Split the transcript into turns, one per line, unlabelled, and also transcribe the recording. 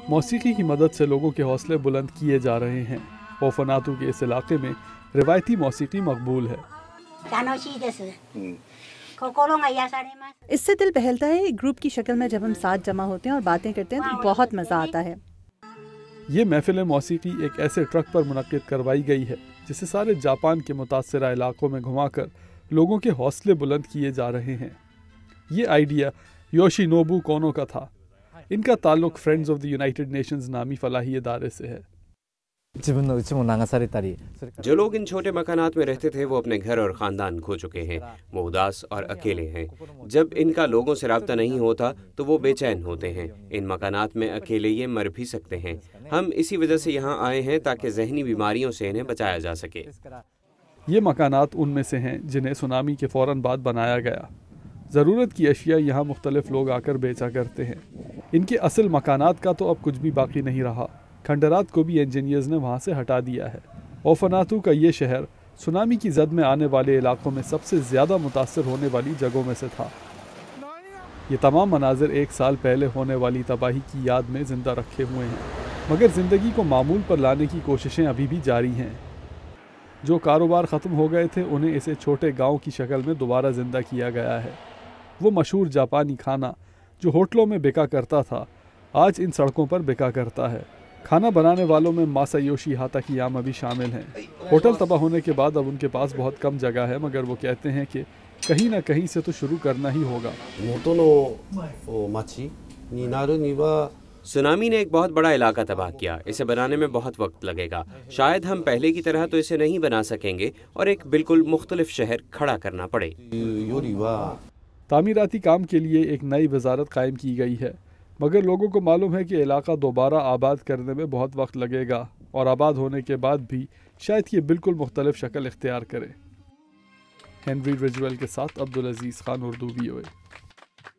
موسیقی کی مدد سے لوگوں کے حوصلے بلند کیے جا رہے ہیں۔ اوفناتو کے اس علاقے میں روایتی موسیقی مقبول ہے۔
اس سے دل بہلتا ہے۔ ایک گروپ کی شکل میں جب ہم ساتھ جمع ہوتے ہیں اور باتیں کرتے ہیں تو بہت مزہ آتا ہے۔
یہ محفل موسیقی ایک ایسے ٹرک پر منعقد کروائی گئی ہے جسے سارے جاپان کے متاثرہ علاقوں میں گھما کر لوگوں کے حوصلے بلند کیے جا رہے ہیں۔ یہ آئیڈیا یوشی نوبو کونو کا تھا۔ ان کا تعلق friends of the United nations نامی فلاحی ادارے سے ہے۔
جو لوگ ان چھوٹے مکانات میں رہتے تھے وہ اپنے گھر اور خاندان کھو چکے ہیں، وہ اداس اور اکیلے ہیں۔ جب ان کا لوگوں سے رابطہ نہیں ہوتا تو وہ بے چین ہوتے ہیں۔ ان مکانات میں اکیلے یہ مر بھی سکتے ہیں۔ ہم اسی وجہ سے یہاں آئے ہیں تاکہ ذہنی بیماریوں سے انہیں بچایا جا سکے۔
یہ مکانات ان میں سے ہیں جنہیں سونامی کے فوراً بعد بنایا گیا۔ ضرورت کی اشیاء یہاں مختلف لوگ آ کر بیچا کرتے ہیں۔ ان کے اصل مکانات کا تو اب کچھ بھی باقی نہیں رہا۔ کھنڈرات کو بھی انجینئرز نے وہاں سے ہٹا دیا ہے۔ اوفناتو کا یہ شہر سونامی کی زد میں آنے والے علاقوں میں سب سے زیادہ متاثر ہونے والی جگہوں میں سے تھا۔ یہ تمام مناظر ایک سال پہلے ہونے والی تباہی کی یاد میں زندہ رکھے ہوئے ہیں، مگر زندگی کو معمول پر لانے کی کوششیں ابھی بھی جاری ہیں۔ جو کاروبار ختم ہو گئے تھے انہیں اسے چھوٹے گاؤں کی شکل میں دوبارہ زندہ کیا گیا ہے۔ وہ مشہور جاپانی کھانا جو ہوٹلوں میں بکا کرتا تھا آج ان سڑکوں پر بکا کرتا ہے۔ کھانا بنانے والوں میں ماسایوشی ہاتاکیاما بھی شامل ہیں۔ ہوٹل تباہ ہونے کے بعد اب ان کے پاس بہت کم جگہ ہے، مگر وہ کہتے ہیں کہ کہیں نہ کہیں سے تو شروع کرنا ہی ہوگا۔
سونامی نے ایک بہت بڑا علاقہ تباہ کیا۔ اسے بنانے میں بہت وقت لگے گا۔ شاید ہم پہلے کی طرح تو اسے نہیں بنا سکیں گے اور ایک بالکل مختلف شہر کھڑا کرنا پڑے۔
تعمیراتی کام کے لیے ایک نئی وزارت قائم کی گئی ہے، مگر لوگوں کو معلوم ہے کہ علاقہ دوبارہ آباد کرنے میں بہت وقت لگے گا اور آباد ہونے کے بعد بھی شاید یہ بالکل مختلف شکل اختیار کرے۔ ہنری رجویل کے ساتھ عبدالعزیز خان، اردو VOA۔